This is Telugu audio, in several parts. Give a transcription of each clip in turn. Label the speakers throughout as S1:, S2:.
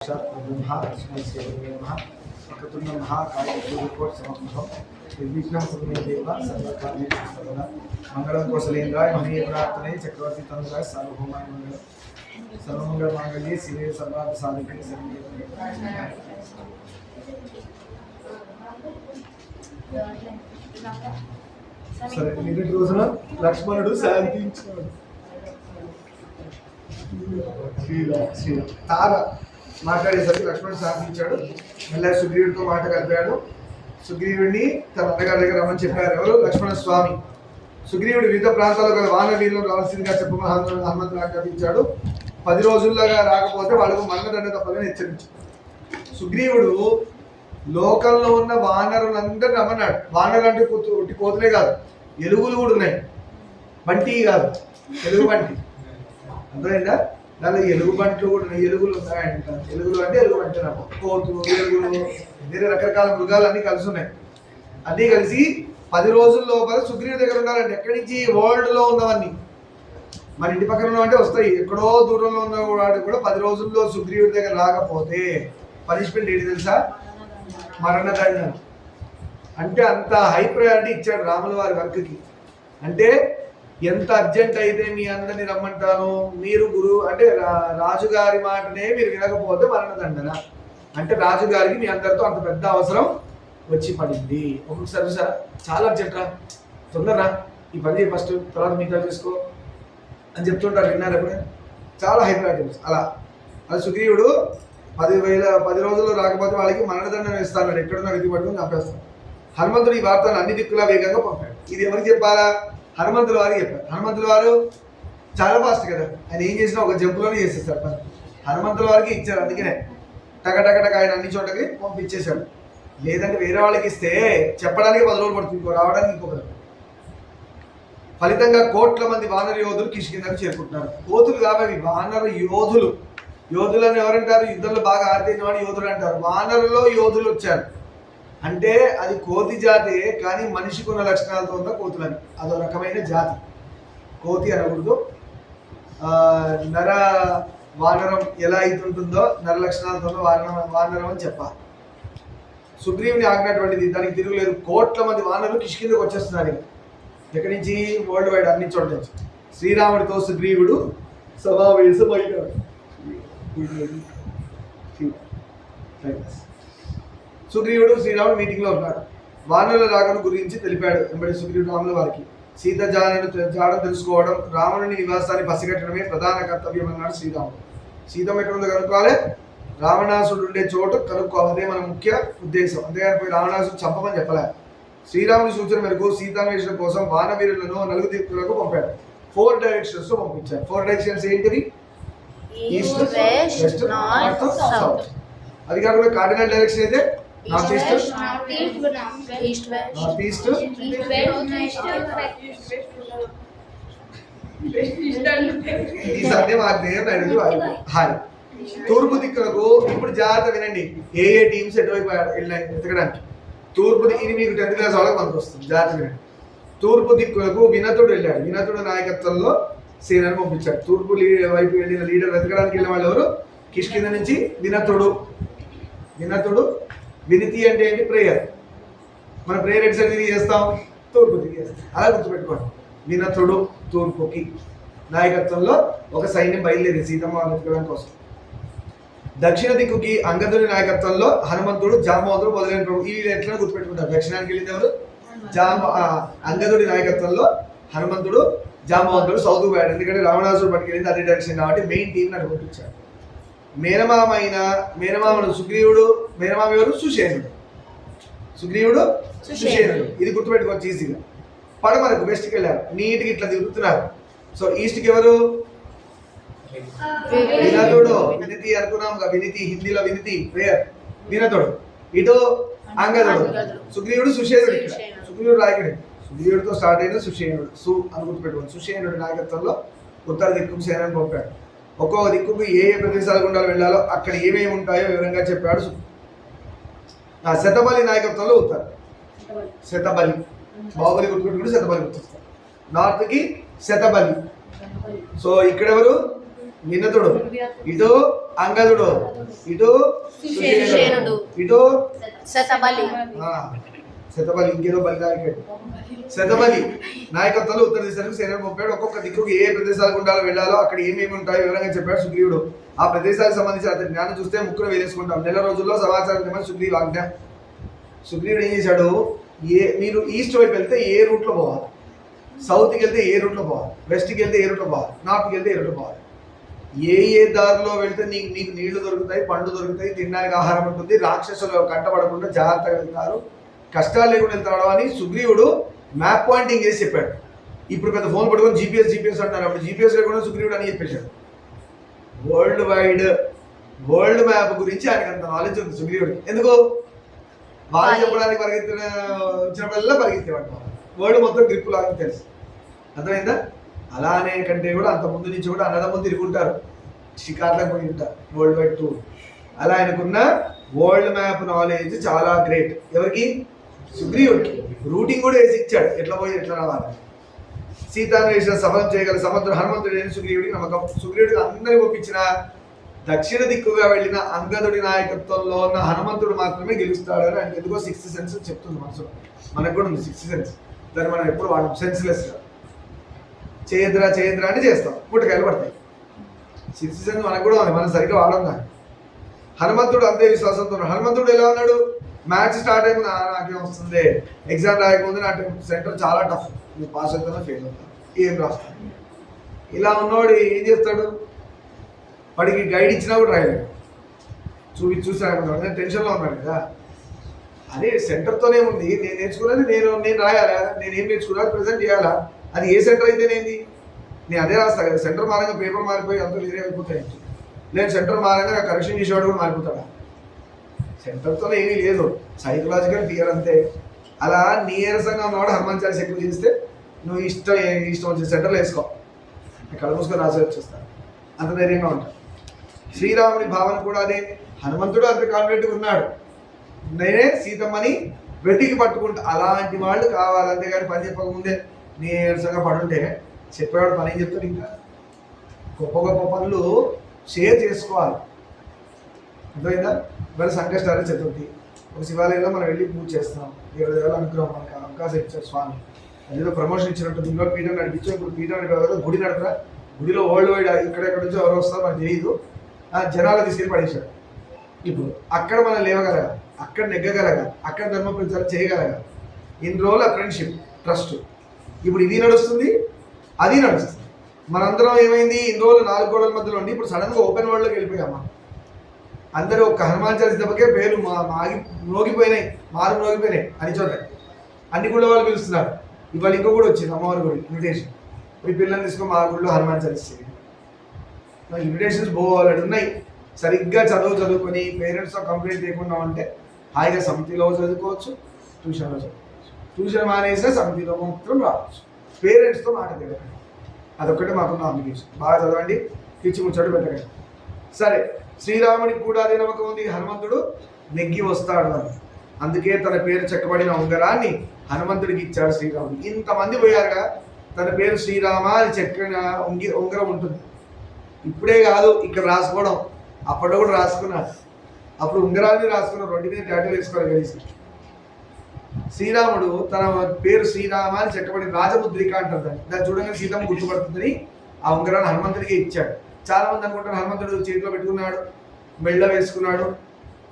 S1: ब्रह्मा तस्मै श्रीगुरवे नमः वक्रतुण्ड महाकाय सूर्यकोटिसमप्रभः निर्विघ्नं कुरु मे देव सर्वकार्येषु सर्वदा मंगलं कौसलेन्द्राय महीपरात्मने चक्रवर्ती तनूजाय सार्वभौमाय मंगलम् सर्वमंगलमांगल्ये शिवे सर्वार्थसाधिके సరే నిన్నటి రోజున లక్ష్మణుడు శాంతించాడు శ్రీరామ్ తార మాట్లాడేసరికి లక్ష్మణుడు శాంతించాడు. మళ్ళీ సుగ్రీవుడితో మాట కలిపాడు. సుగ్రీవుడిని తన అన్నగారి దగ్గర రమ్మని చెప్పారు. ఎవరు? లక్ష్మణ స్వామి. సుగ్రీవుడు వివిధ ప్రాంతాల్లో గల వానవీరులను రావాల్సిందిగా చెప్పమని హనుమంతుడు ఆజ్ఞాపించాడు. 10 రోజుల్లోగా రాకపోతే వాళ్ళకు మరణదండ తప్పదని హెచ్చరించాడు. సుగ్రీవుడు లోకంలో ఉన్న వానరులందరూ రమ్మన్నాడు. వానరులు అంటే ఒట్టి కోతులే కాదు, ఎలుగులు కూడా ఉన్నాయి. బంటి కాదు, ఎలుగు బంటి. అర్థమైందా? దానిలో ఎలుగు బంట్లు కూడా ఉన్నాయి. ఎలుగులు ఉన్నాయంట. ఎలుగులు అంటే ఎలుగు బంటి అన్నమాట. కోతులు, ఎలుగులు, వేరే రకరకాల మృగాలు అన్నీ కలిసి ఉన్నాయి. అన్నీ కలిసి 10 రోజుల లోపల సుగ్రీవుడి దగ్గర ఉండాలంటే ఎక్కడి నుంచి? వరల్డ్లో ఉన్నవన్నీ. మన ఇంటి పక్కన ఉన్నవంటే వస్తాయి. ఎక్కడో దూరంలో ఉన్న వాడు కూడా 10 రోజుల్లో సుగ్రీవుడి దగ్గర రాకపోతే పనిష్మెంట్ ఏంటి తెలుసా? మరణదండ. అంటే అంత హై ప్రయారిటీ ఇచ్చాడు రాముల వారి వర్క్కి. అంటే ఎంత అర్జెంట్ అయితే మీ అందరిని రమ్మంటాను, మీరు అంటే రాజుగారి మాటనే మీరు వినకపోతే మరణదండన. అంటే రాజుగారికి మీ అందరితో అంత పెద్ద అవసరం వచ్చి పడింది. ఒక్కొక్కసారి సార్ చాలా అర్జెంట్ రా, తొందరరా, ఈ పని చేయి ఫస్ట్, తర్వాత మిగతా చేసుకో అని చెప్తుంటారు. విన్నారు ఎప్పుడైనా? చాలా హై ప్రయారిటీ. అలా సుగ్రీవుడు 10 రోజుల్లో రాకపోతే వాళ్ళకి మరణదండం వేస్తాడు. ఎక్కడున్నా వెతికి పట్టుకుని చంపేస్తాడు. హనుమంతుడు ఈ వార్తను అన్ని దిక్కులా వేగంగా పంపాడు. ఇది ఎవరికి చెప్పాలా? హనుమంతుల వారికి చెప్పారు. హనుమంతుల వారు చాలా ఫాస్ట్ కదా, ఆయన ఏం చేసినా ఒక జంపులోనే చేసేస్తారు పని. హనుమంతుల వారికి ఇచ్చారు. అందుకనే టక ఆయన అన్ని చోటకి పంపించేశాడు. లేదంటే వేరే వాళ్ళకి ఇస్తే చెప్పడానికి 10 రోజులు పడుతుంది, ఇంకో రావడానికి ఇంకొక. ఫలితంగా కోట్ల మంది వానర యోధులు కిష్కిందకు చేరుకుంటున్నారు. కోతులు కాబట్టి వానర యోధులు. యోధులను ఎవరంటారు? యుద్ధంలో బాగా ఆరితేన వాడు యోధులు అంటారు. వానరులో యోధులు వచ్చారు అంటే అది కోతి జాతే, కానీ మనిషికి ఉన్న లక్షణాలతో ఉన్న కోతులని. అదో రకమైన జాతి. కోతి అనకూడదు. నర వానరం ఎలా అవుతుంటుందో నర లక్షణాలతో ఉన్న వానరం అని చెప్పాలి. సుగ్రీవుని ఆజ్ఞాటువంటిది, దానికి తిరుగులేదు. కోట్ల మంది వానరులు కిష్కిందకు వచ్చేస్తున్నారు. ఎక్కడి నుంచి? వరల్డ్ వైడ్ అన్ని చోట్ల నుంచి. శ్రీరాముడితో సుగ్రీవుడు సమావేశమయ్యాడు. సుగ్రీవుడు శ్రీరాముడు మీటింగ్లో ఉన్నాడు. వానరుల రాకను గురించి తెలిపాడు. వెంబడి సుగ్రీవుడు రాముల వారికి సీత జాడను తెలుసుకోవడం, రావణుని నివాసాన్ని పసిగట్టడమే ప్రధాన కర్తవ్యం అన్నాడు శ్రీరాముడు. సీతం ఎక్కడుందో కనుక్కోవాలి, రావణాసుడు ఉండే చోటు కనుక్కోవాలి. అదే మన ముఖ్య ఉద్దేశం. అంతేగాని పోయి రావణాసుడు చంపమని చెప్పలే. శ్రీరాముడి సూచన మేరకు సీతాన్వేషణ కోసం వానవీరులను 4 దిక్కులకు పంపాడు. 4 డైరెక్షన్స్ లో పంపించాడు. 4 డైరెక్షన్స్ ఏంటివి? East, west, north, south. అది కాకుండా కార్డినల్ డైరెక్షన్ అయితే నార్త్ ఈస్ట్, నార్త్ ఈస్ట్, తూర్పు దిక్కులకు. ఇప్పుడు జాగ్రత్త వినండి, ఏ టీమ్స్ ఎటువైపు వెళ్ళినాయి వెతకడానికి. తూర్పు ఇది మీకు 10th క్లాస్ వాళ్ళకి మనకు వస్తుంది. జాగ్రత్త వినండి. తూర్పు దిక్కులకు వినతుడు వెళ్ళాడు. వినతుడు నాయకత్వంలో సేనను పంపించాడు. తూర్పు వైపు వెళ్ళిన లీడర్ వెతకడానికి వెళ్ళిన వాళ్ళు ఎవరు? కిష్కింద నుంచి వినతుడు. వినతి అంటే ఏంటి? ప్రేయర్. మన ప్రేయర్ ఎటు సైడ్ తిరిగి చేస్తాం? తూర్పు తిరిగి చేస్తాం. అలా గుర్తుపెట్టుకోండి. వినతుడు తూర్పుకి నాయకత్వంలో ఒక సైన్యం బయలుదేరి సీతమ్మ వెతకడం కోసం. దక్షిణ దిక్కుకి అంగదుని నాయకత్వంలో హనుమంతుడు, జాంబవంతుడు మొదలైన ప్రభు. ఈ ఎట్లా గుర్తుపెట్టుకుంటారు? దక్షిణానికి వెళ్ళింది ఎవరు? అంగదుడి నాయకత్వంలో హనుమంతుడు, జాంబవంతుడు సౌత్ పోయాడు. ఎందుకంటే రావణాసుడు పట్టుకెళ్ళింది అదే డైరెక్షన్ కాబట్టి మెయిన్ టీం నన్ను పంపించాడు. మేనమామను సుగ్రీవుడు. మేనమామ ఎవరు? సుషేనుడు. సుగ్రీవుడు, సుషేనుడు. ఇది గుర్తుపెట్టుకోవచ్చు ఈజీగా. పడమరకు వెస్ట్కి వెళ్ళారు. నీట్గా ఇట్లా తిరుగుతున్నారు. సో ఈస్ట్కి ఎవరు? వినతుడు. వినతి అనుకున్నాం. వినతి హిందీలో వినతి ప్రేయర్. వినతుడు. ఇటు అంగదుడు. సుగ్రీవుడు, సుషేనుడు. ఇక్కడ సుగ్రీవుడు రాయకుడే. సుగ్రీవుడితో స్టార్ట్ అయిన సుషేనుడు. అని గుర్తుపెట్టుకోండి. సుషేనుడు నాయకత్వంలో ఉత్తర దిక్కు సేనను పంపాడు. ఒక్కొక్క దిక్కుకు ఏ ప్రదేశాల గుండా వెళ్ళాలో అక్కడ ఏమేమి ఉంటాయో వివరంగా చెప్పాడు. శతబలి నాయకత్వంలో ఉత్తర. శతబలి బాహుబలి గుర్తుపెట్టుకుంటే శతబలి గుర్తొస్తారు. నార్త్కి శతబలి. సో ఇక్కడెవరు? వినతుడు, ఇటు అంగదుడు, ఇటు సుషేణుడు, ఇటు
S2: శతబలి.
S1: శతబలి, ఇంకేదో బలి నాయకుడు శతబలి నాయకత్వంలో ఉత్తర దిశకు సేనలు పంపాడు. ఒక్కొక్క దిక్కుకు ఏ ప్రదేశాలకు ఉండాలో వెళ్ళాలో అక్కడ ఏమేమి ఉంటాయో వివరంగా చెప్పాడు సుగ్రీవుడు. ఆ ప్రదేశాలకు సంబంధించి అతని జ్ఞానం చూస్తే ముక్కును వేలేసుకుంటాం. నెల రోజుల్లో సమాచారం తెమ్మని సుగ్రీవుడు ఆజ్ఞ. సుగ్రీవుడు ఏం చేశాడు, మీరు ఈస్ట్ వైపు వెళ్తే ఏ రూట్లో పోవాలి, సౌత్కి వెళ్తే ఏ రూట్లో పోవాలి, వెస్ట్కి వెళ్తే ఏ రూట్లో పోవాలి, నార్త్కి వెళ్తే ఏ రూట్లో పోవాలి, ఏ దారిలో వెళ్తే నీకు నీళ్లు దొరుకుతాయి, పండ్లు దొరుకుతాయి, తినడానికి ఆహారం ఉంటుంది, రాక్షసులు కంటపడకుండా జాగ్రత్తగా వెళ్తారు, కష్టాలు లేకుండా వెళ్తాడు అని సుగ్రీవుడు మ్యాప్ పాయింటింగ్ చేసి చెప్పాడు. ఇప్పుడు పెద్ద ఫోన్ పట్టుకొని జీపీఎస్ అంటారు, అప్పుడు జీపీఎస్ లేకుండా సుగ్రీవుడు అని చెప్పేశాడు. వరల్డ్ మ్యాప్ గురించి ఆయనకు అంత నాలెడ్జ్ ఉంది సుగ్రీవుడికి. ఎందుకు? వాళ్ళు చెప్పడానికి వచ్చినప్పుడల్లా పరిగెత్తేవాడు. వరల్డ్ మొత్తం గ్రిప్ లాగా తెలుసు. అర్థమైందా? అలానే కంటే కూడా అంత ముందు నుంచి కూడా అన్నదమ్ములు తిరుగుంటారు, షికార్లకు పోయి ఉంటారు, వరల్డ్ వైడ్ టూర్. అలా ఆయనకున్న వరల్డ్ మ్యాప్ నాలెడ్జ్ చాలా గ్రేట్. ఎవరికి? సుగ్రీవుడికి. రూటింగ్ కూడా వేసి ఇచ్చాడు, ఎట్లా పోయి ఎట్లా రావాలి. సీతాన్వేషణ సఫలం చేయగల సమర్థుడు హనుమంతుడు అని సుగ్రీవుడికి నమ్మకం. సుగ్రీవుడికి అందరిని ఒప్పించిన దక్షిణ దిక్కుగా వెళ్ళిన అంగదుడి నాయకత్వంలో ఉన్న హనుమంతుడు మాత్రమే గెలుస్తాడని ఆయనకి ఎందుకో సిక్స్త్ సెన్స్ చెప్తుంది మనసులో. మనకు కూడా ఉంది సిక్స్త్ సెన్స్, దాన్ని మనం ఎప్పుడు వాడడం సెన్స్లెస్గా. చేయద్రా అంటే చేస్తాం, పుట్టకాయలు పడతాయి. సిక్స్త్ సెన్స్ మనకు కూడా ఉంది, మనం సరిగ్గా వాడడం కానీ. హనుమంతుడు అంతే విశ్వాసంతో ఉన్నాడు. హనుమంతుడు ఎలా ఉన్నాడు? మ్యాథ్స్ స్టార్ట్ అయిపోయింది, నాకేం వస్తుంది, ఎగ్జామ్ రాయకముందు నా సెంటర్ చాలా టఫ్, నువ్వు పాస్ అవుతానో ఫెయిల్ అవుతాను, ఏం రాస్తాను. ఇలా ఉన్నవాడు ఏం చేస్తాడు? వాడికి గైడ్ ఇచ్చినా కూడా రాయలేడు. చూసి రాయమన్నాడు, టెన్షన్లో ఉన్నాడు కదా. అదే సెంటర్తోనే ఉంది, నేను నేర్చుకున్నది నేను రాయాలా, నేను ఏం నేర్చుకున్నా ప్రజెంట్ చేయాలా, అది ఏ సెంటర్ అయితేనేది నేను అదే రాస్తా కదా. సెంటర్ మారంగా పేపర్ మారిపోయి అంతా వేరే అయిపోతాయి. లేదు సెంటర్ మారంగా నాకు కరెక్షన్ చేసేవాడు కూడా మారిపోతాడా? సెంటర్తోనే ఏమీ లేదు, సైకలాజికల్ ఫియర్ అంతే. అలా నీరసంగా ఉన్నవాడు హనుమాన్ చాలీసా ఎక్కువ చేస్తే నువ్వు ఇష్టం వచ్చే సెంటర్లో వేసుకో, కళ్ళు మూసుకొని రాసి వచ్చేస్తాను, అంత ధైర్యంగా ఉంటాడు. శ్రీరాముని భావన కూడా అదే. హనుమంతుడు అంత కాన్ఫిడెంట్గా ఉన్నాడు, నేనే సీతమ్మని వెతికి పట్టుకుంటా. అలాంటి వాళ్ళు కావాలి, అంతేగాని పని చెప్పకముందే నీరసంగా పడుంటే చెప్పేవాడు పని ఏం చెప్తాడు. ఇంకా గొప్ప గొప్ప పనులు షేర్ చేసుకోవాలి, అర్థమైందా? మరి సంకష్టాలు చతుర్థి ఒక శివాలయంలో మనం వెళ్ళి పూజ చేస్తాం, 20,000 అనుగ్రహం మనకు అవకాశం ఇచ్చారు స్వామి. అదేదో ప్రమోషన్ ఇచ్చినట్టు దీనిలో పీఠం నడిపించాం. ఇప్పుడు పీఠం నడిపే గుడి నడపరా, గుడిలో వరల్డ్ వైడ్ ఎక్కడెక్కడ నుంచో ఎవరు వస్తారో మనకు తెలియదు, జనాలు తీసుకెళ్ళి పడేశాడు. ఇప్పుడు అక్కడ మనం లేవగలగా, అక్కడ నెగ్గగలగా, అక్కడ ధర్మ ప్రచారం చేయగలగా. ఇన్ని రోజులు ఫ్రెండ్షిప్ ట్రస్ట్, ఇప్పుడు ఇది నడుస్తుంది, అది నడుస్తుంది. మనందరం ఏమైంది, ఇన్ని రోజులు 4 గోడల మధ్యలో ఉండి ఇప్పుడు సడన్గా ఓపెన్ వరల్డ్లోకి వెళ్ళిపోయామా. అందరూ ఒక్క హనుమాన్ చాలీసా దెబ్బకే పేర్లు మోగిపోయినాయి అని చోట అన్ని గుళ్ళ వాళ్ళు పిలుస్తున్నారు. ఇవాళ ఇంకో కూడా వచ్చింది, అమ్మవారి గుడి ఇన్విటేషన్. మీ పిల్లల్ని తీసుకొని మా గుడిలో హనుమాన్ చాలీసా చేయండి. నాకు ఇన్విటేషన్స్ పోవాలని ఉన్నాయి. సరిగ్గా చదువుకొని పేరెంట్స్తో కంప్లైంట్ లేకుండా ఉంటే హాయిగా సమితిలో చదువుకోవచ్చు, ట్యూషన్లో చదువుకోవచ్చు. ట్యూషన్ మానేసినా సమితిలో మాత్రం రావచ్చు. పేరెంట్స్తో మాట తెలియకండి, అదొక్కటే మాకున్న అప్లికేషన్. బాగా చదవండి, పిచ్చి ముచ్చడు పెట్టకండి. సరే, శ్రీరాముడికి కూడా అదే నమ్మకం ఉంది, హనుమంతుడు నెగ్గి వస్తాడు అని. అందుకే తన పేరు చెక్కబడిన ఉంగరాన్ని హనుమంతుడికి ఇచ్చాడు శ్రీరాముడు. ఇంతమంది పోయారుగా, తన పేరు శ్రీరామ అని చెక్కిన ఉంగరం ఉంటుంది. ఇప్పుడే కాదు ఇక్కడ రాసుకోవడం, అప్పట్లో కూడా రాసుకున్నాడు. అప్పుడు ఉంగరాన్ని రాసుకున్నాడు, 2 మీద టాటూలు వేసుకోవాలి కలిసి. శ్రీరాముడు తన పేరు శ్రీరామ అని చెక్కబడిన రాజముద్రిక అంటారు దాన్ని చూడగానే సీతమ్మ గుర్తుపడుతుందని ఆ ఉంగరాన్ని హనుమంతుడికి ఇచ్చాడు. చాలా మంది అనుకుంటారు హనుమంతుడు చేతిలో పెట్టుకున్నాడు, మెళ్ళ వేసుకున్నాడు,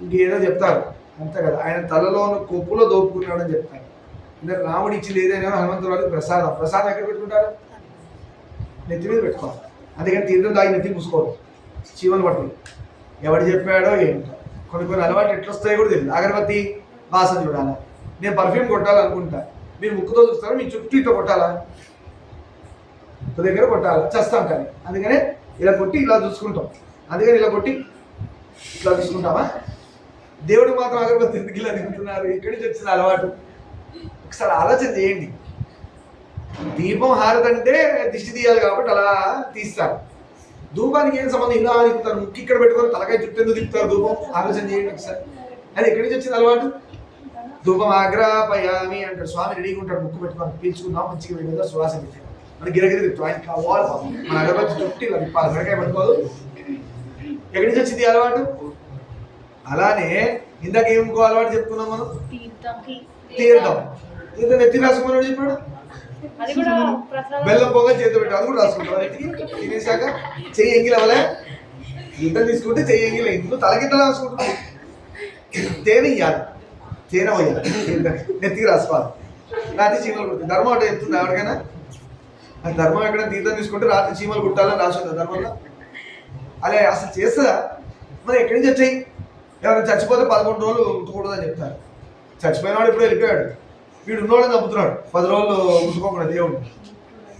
S1: ఇంకేదో చెప్తారు, అంతే కదా. ఆయన తలలో కొప్పులో దోపుకున్నాడు అని చెప్తారు. అంటే రాముడు ఇచ్చింది ఏదైనా హనుమంతుడు వారికి ప్రసాదం ఎక్కడ పెట్టుకుంటారు? నెత్తి మీద పెట్టుకోవాలి. అందుకని తీర్థం తాగి నెత్తి మూసుకోవాలి, చీమలు పట్టుకుని. ఎవడు చెప్పాడో ఏంటో, కొన్ని అలవాటు ఎట్లా వస్తాయో కూడా తెలియదు. అగరబత్తి వాసన చూడాలా, నేను పర్ఫ్యూమ్ కొట్టాలనుకుంటా, మీరు ముక్కుతో చూస్తారా, మీ చుట్టూ ఇట్లా కొట్టాలా, ముక్కు దగ్గర కొట్టాలా, చేస్తాం. కానీ అందుకనే ఇలా కొట్టి ఇలా చూసుకుంటాం, అందుకని ఇలా కొట్టి ఇట్లా చూసుకుంటామా? దేవుడు మాత్రం అగరబత్తి ఎందుకు ఇలా తింటున్నారు? ఎక్కడి నుంచి వచ్చిన అలవాటు? ఒకసారి ఆలోచన చేయండి. దీపం హారతంటే దిష్టి తీయాలి కాబట్టి అలా తీస్తారు. ధూపానికి ఏం సంబంధం? ఇలా తిప్పుతారు, ముక్కు ఇక్కడ పెట్టుకొని తలకాయ చుట్టూ ఎందుకు తిప్పుతారు ధూపం? ఆలోచన చేయండి ఒకసారి. అది ఎక్కడి నుంచి వచ్చింది అలవాటు? ధూపం ఆగ్రాపయామి అంటాడు స్వామి, రెడీగా ఉంటాడు, ముక్కు పెట్టుకొని పీల్చుకుందాం మంచిగా వెళ్ళేదా శ్వాస పెట్టాడు. మన గిరగిరి తిప్పుతాం. ఆయన కావాలి పాపం మన అగరబత్తి చుట్టి ఇలా తిప్పాలి, మెడకాయ పట్టుకోదు. ఎక్కడి నుంచి వచ్చింది అలవాటు? అలానే ఇందాక ఇంకో అలవాటు చెప్పుకున్నాం మనం, తీర్థం. తీర్థం ఎత్తి రాసుకున్నాడు చెప్పాడు, బెల్లం పొగ చేతి పెట్టాడు, అది కూడా రాసుకుంటాం. ఎత్తికి తినేసాక చెయ్యి ఎంగిలి అవ్వలే, తీర్థం తీసుకుంటే చెయ్యి ఎంగిలి ఇంట్లో తలకింత రాసుకుంటున్నాం. తేనె ఇయ్యాలి, తేనె పోయాలి, నెత్తికి రాసుకోవాలి. రాత్రి చీమలు కుడుతుంది. ధర్మం అంటే చెప్తుంది ఎవరికైనా? అది ధర్మం ఎక్కడైనా తీర్థం తీసుకుంటే రాత్రి చీమలు కుట్టాలని రాసుకుందా ధర్మంలో? అలా అసలు చేస్తుందా? మరి ఎక్కడి నుంచి వచ్చాయి? ఎవరైనా చచ్చిపోతే 11 రోజులు ముట్టుకూడదని చెప్తారు. చచ్చిపోయిన వాడు ఇప్పుడు వెళ్ళిపోయాడు, వీడు ఉన్నోళ్ళని చంపుతున్నాడు 10 రోజులు ముట్టుకోకుండా దేవుడు.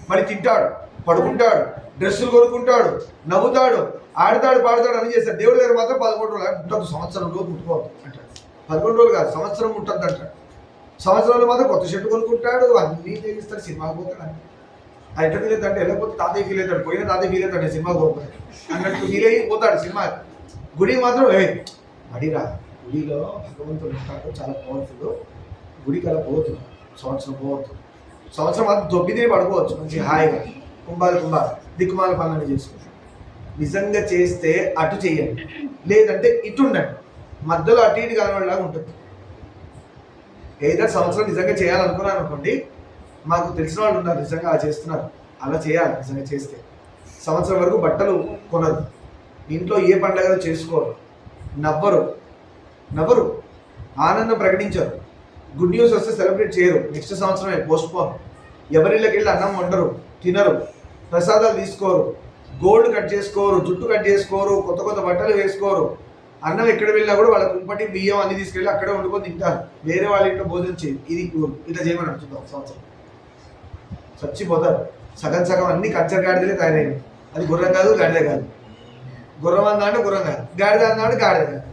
S1: మరి తింటాడు, పడుకుంటాడు, డ్రెస్సులు కొనుక్కుంటాడు, నవ్వుతాడు, ఆడతాడు, పాడతాడు, అని చేస్తాడు. దేవుడి దగ్గర మాత్రం 11 రోజులు ముట్టదు, సంవత్సరం రోజు ముట్టుకోవద్దు అంటాడు. 11 రోజులు కాదు, సంవత్సరం ముట్టద్దు అంటాడు. సంవత్సరంలో మాత్రం కొత్త షర్టు కొనుక్కుంటాడు, అన్నీ చేయిస్తాడు, సినిమాకి పోతాడు. అని ఎట్లా ఫీల్ అవుతాడు? వెళ్ళకపోతే తాతయ్య ఫీల్ అవుతాడు, పోయిన తాతయ్య ఫీల్ అవుతాడు, సినిమాకి పోతాడు అన్నట్టు ఫీల్ అయ్యి పోతాడు సినిమాకి. గుడికి మాత్రం అడిరా, గుడిలో భగవంతుడు ఉంటాడు, చాలా పవర్ఫుల్, గుడికి అలా పోవద్దు, సంవత్సరం పోవద్దు. సంవత్సరం మాత్రం దొబ్బిదే పడుకోవచ్చు మంచి హాయిగా, కుంభాలు దిక్కుమాల పనులను చేసుకుంటాం. నిజంగా చేస్తే అటు చేయండి, లేదంటే ఇటు ఉండండి, మధ్యలో అటు ఇటు కానిలాగా ఉంటుంది. ఏదైనా సంవత్సరం నిజంగా చేయాలనుకున్నాను అనుకోండి, మాకు తెలిసిన వాళ్ళు ఉన్నారు నిజంగా అలా చేస్తున్నారు, అలా చేయాలి. నిజంగా చేస్తే సంవత్సరం వరకు బట్టలు కొనరు, ఇంట్లో ఏ పండుగలు చేసుకోరు, నవ్వరు, ఆనందం ప్రకటించరు, గుడ్ న్యూస్ వస్తే సెలబ్రేట్ చేయరు, నెక్స్ట్ సంవత్సరమే పోస్ట్పోన్, ఎవరిళ్ళకి వెళ్ళి అన్నం వండరు, తినరు, ప్రసాదాలు తీసుకోరు, గోల్డ్ కట్ చేసుకోరు, జుట్టు కట్ చేసుకోరు, కొత్త కొత్త బట్టలు వేసుకోరు, అన్నం ఎక్కడ వెళ్ళినా కూడా వాళ్ళ కుంపటి బియ్యం అన్ని తీసుకెళ్ళి అక్కడే వండుకొని తింటారు, వేరే వాళ్ళ ఇంట్లో భోజనం చేయరు. ఇది ఇట్లా చేయమని అడుగుతాం. సంవత్సరం చచ్చిపోతారు, సగం అన్ని కంచర్ గాడిదలే తయారైనవి. అది గుర్రం కాదు, గాడిద కాదు. గుర్రం అన్నాడు గుర్రం కాదు, గాడిద అన్నాడు గాడిద కాదు.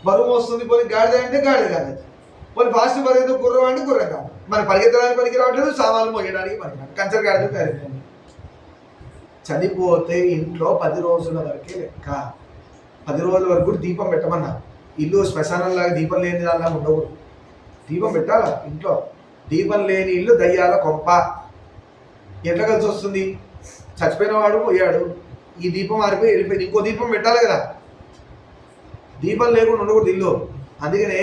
S1: బరువు వస్తుంది పోయి గాడిద అంటే గాడిద కాదు, పోయి ఫాస్ట్ పరిగెత్తు గుర్రం అంటే గుర్రం కాదు. మన పరిగెత్తడానికి పనికి రావట్లేదు, సామాన్లు మోయడానికి పనికి రావట్లేదు, కంచర్ గాడిద తయారైంది. చనిపోతే ఇంట్లో 10 రోజుల వరకే లెక్క. 10 రోజుల వరకు దీపం పెట్టమన్నా. ఇల్లు శ్మశానంలాగా దీపం లేని దానిలా ఉండకూడదు, దీపం పెట్టాలా ఇంట్లో. దీపం లేని ఇల్లు దయ్యాల కొంప. ఎట్లా కలిసి వస్తుంది? చచ్చిపోయిన వాడు పోయాడు, ఈ దీపం ఆరిపోయి వెళ్ళిపోయింది, ఇంకో దీపం పెట్టాలి కదా. దీపం లేకుండా ఉండకూడదు ఇల్లు. అందుకనే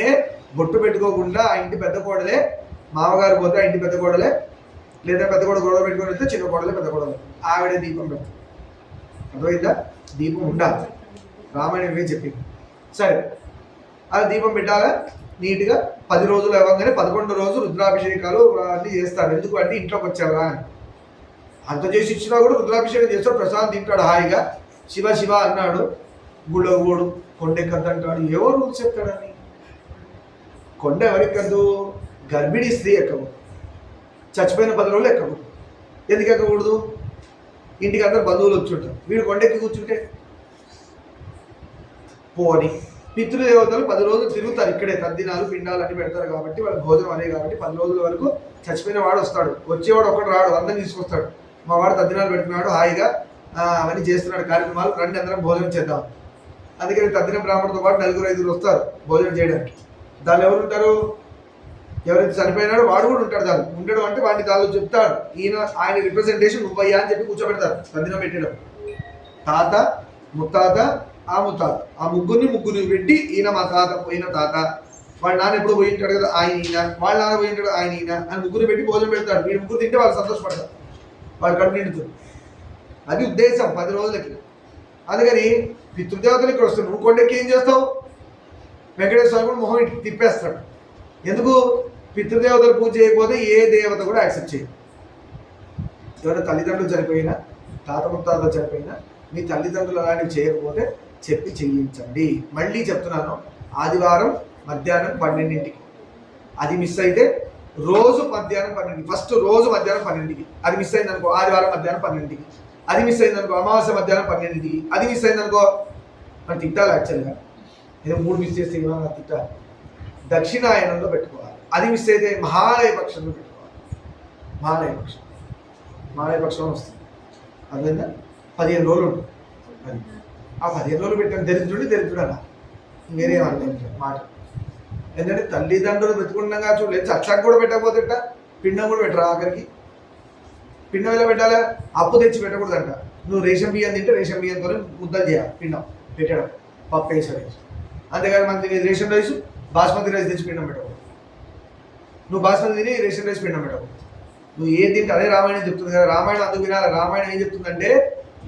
S1: బొట్టు పెట్టుకోకుండా ఆ ఇంటి పెద్ద కోడలే, మామగారు పోతే ఆ ఇంటి పెద్ద కోడలే, లేదా పెద్ద కోడ గొడవ పెట్టుకొని వెళ్తే చిన్న కోడలే పెద్ద కోడలే, ఆవిడే దీపం పెడతారు. అర్థమైందా? దీపం ఉండాలి, రామాయణమే చెప్పింది. సరే, అది దీపం పెట్టాలా నీట్గా. 10 రోజులు అవ్వగానే 11వ రోజు రుద్రాభిషేకాలు అన్నీ చేస్తారు. ఎందుకు అంటే ఇంట్లోకి వచ్చావా అని. అంత చేసి ఇచ్చినా కూడా రుద్రాభిషేకం చేస్తాడు, ప్రసాదం తింటాడు హాయిగా. శివ అన్నాడు, గుళ్ళో ఓడు, కొండెక్కద్దంటాడు. ఎవరు రూల్స్ చెప్తాడని? కొండ ఎవరెక్కద్దు? గర్భిణీ స్త్రీ ఎక్కకూడదు, చచ్చిపోయిన 10 రోజులు ఎక్కకూడదు. ఎందుకు ఎక్కకూడదు? ఇంటికి అందరు బంధువులు వచ్చుంటారు, వీడు కొండెక్కి కూర్చుంటే పోని. పితృదేవతలు 10 రోజులు తిరుగుతారు ఇక్కడే, తద్దినాలు పిండాలు అన్ని పెడతారు కాబట్టి, వాళ్ళ భోజనం అనే కాబట్టి 10 రోజుల వరకు చచ్చిపోయిన వాడు వస్తాడు. వచ్చేవాడు ఒకటి రాడు, అందరిని తీసుకొస్తాడు. మా వాడు తద్దినాలు పెడుతున్నాడు, హాయిగా అవన్నీ చేస్తున్నాడు కార్యక్రమాలు, రండి అందరం భోజనం చేద్దాం. అందుకని తద్దిన బ్రాహ్మణుడితో పాటు 4-5 వస్తారు భోజనం చేయడానికి. దానిలో ఎవరు ఉంటారు? ఎవరైతే చనిపోయినాడో వాడు కూడా ఉంటాడు. దాన్ని ఉండడం అంటే వాడిని దానిలో చెప్తాడు, ఆయన రిప్రజెంటేషన్ నువ్వయ్యా అని చెప్పి కూర్చోబెడతారు. తద్దినం పెట్టడం తాత, ముత్తాత, ఆ ముత్తాత, ఆ ముగ్గురిని పెట్టి, ఈయన మా తాత, పోయిన తాత, వాళ్ళ నాన్న ఎప్పుడు పోయి ఉంటాడు కదా ఆయన ఈయన, వాళ్ళ నాన్న పోయి ఉంటాడు ఆయన ఈయన అని ముగ్గురు పెట్టి భోజనం పెడతాడు. వీడు ముగ్గురు తింటే వాళ్ళు సంతోషపడతారు, వాళ్ళు కడుపు నిండుతుంది. అది ఉద్దేశం 10 రోజులకి. అందుకని పితృదేవతలు ఇక్కడ వస్తారు. నువ్వు కొండకి ఏం చేస్తావు? వెంకటేశ్వర స్వామి కూడా మొహం ఇటు తిప్పేస్తాడు. ఎందుకు? పితృదేవతలు పూజ చేయకపోతే ఏ దేవత కూడా యాక్సెప్ట్ చేయదు. ఎవరైనా తల్లిదండ్రులు చనిపోయినా, తాత ముత్తాతలు చనిపోయినా, మీ తల్లిదండ్రులు అలాంటివి చేయకపోతే చెప్పి చేయించండి. మళ్ళీ చెప్తున్నాను, ఆదివారం మధ్యాహ్నం 12ంటికి. అది మిస్ అయితే రోజు మధ్యాహ్నం 12ంటికి, ఫస్ట్ రోజు మధ్యాహ్నం 12ంటికి. అది మిస్ అయింది అనుకో ఆదివారం మధ్యాహ్నం 12ంటికి. అది మిస్ అయింది అనుకో అమావాస్య మధ్యాహ్నం 12ంటికి. అది మిస్ అయింది అనుకో మనం తిట్టాలి. యాక్చువల్గా ఏదో 3 మిస్ చేస్తే ఏమన్నా తిట్టాలి. దక్షిణాయనంలో పెట్టుకోవాలి. అది మిస్ అయితే మహాలయ పక్షంలో పెట్టుకోవాలి. మహాలయ పక్షం వస్తుంది. అర్థమైందా? 15 రోజులు ఉంటుంది. అది ఆ 15 రోజులు పెట్టిన దరిద్రుడు అలా వేరే మాట. ఎందుకంటే తల్లిదండ్రులు బ్రతుకుండగా చూడలేదు, చచ్చాక కూడా పెట్టకపోతే పిండం కూడా పెట్టరా ఆఖరికి. పిండం ఎలా పెట్టాలా? అప్పు తెచ్చి పెట్టకూడదంట. నువ్వు రేషన్ బియ్యం తింటే రేషన్ బియ్యంతో ముద్దలు చేయాలి, పిండం పెట్టడం పప్పు వేసరి. అంతేగాని మనకి రేషన్ రైస్ బాస్మతి రైస్ తెచ్చి పిండం పెట్టకూడదు. నువ్వు బాస్మతి తిని రేషన్ రైస్ పిండం పెట్టకూడదు. నువ్వు ఏది తింటే అదే రామాయణం చెప్తుంది కదా. రామాయణం అందుకు వినాలి. రామాయణం ఏం చెప్తుందంటే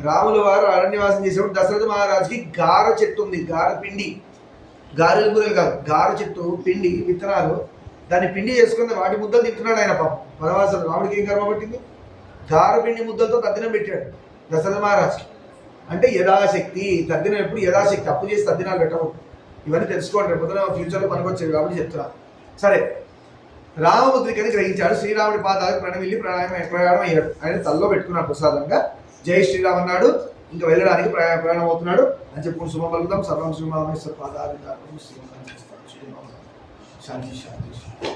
S1: రాముల వారు అరణ్యవాసం చేసేప్పుడు దశరథ మహారాజుకి గార చెట్టు ఉంది, గార పిండి, గారెల బూరెలు కాదు, గార చెట్టు పిండి విత్తనాలు, దాన్ని పిండి చేసుకుని వాటి ముద్దలు తింటున్నాడు ఆయన. పాపం వనవాసులు, రాముడికి ఏం కర్మ పట్టింది? గార పిండి ముద్దలతో తద్దినం పెట్టాడు దశరథ మహారాజుకి. అంటే యథాశక్తి తద్దినం, ఎప్పుడు యథాశక్తి, అప్పు చేసి తద్దినాలు పెట్టకూడదు. ఇవన్నీ తెలుసుకోండి, రేపు పొద్దున ఫ్యూచర్లో పనికొచ్చేది కాబట్టి చెప్తున్నా. సరే, రామముద్రికని గ్రహించాడు. శ్రీరాముడి పాదాలకు ప్రణమిల్లి ప్రయాణం అయ్యాడు. ఆయన తల్లో పెట్టుకున్నాడు ప్రసాదంగా. జై శ్రీరామ్ అన్నాడు. ఇంకా వెళ్ళడానికి ప్రయాణం అవుతున్నాడు అని చెప్పుకుని శుభం పలుకుతాం. సర్వం శ్రీరామేశ్వర పాదాలు శాంతి శాంతి.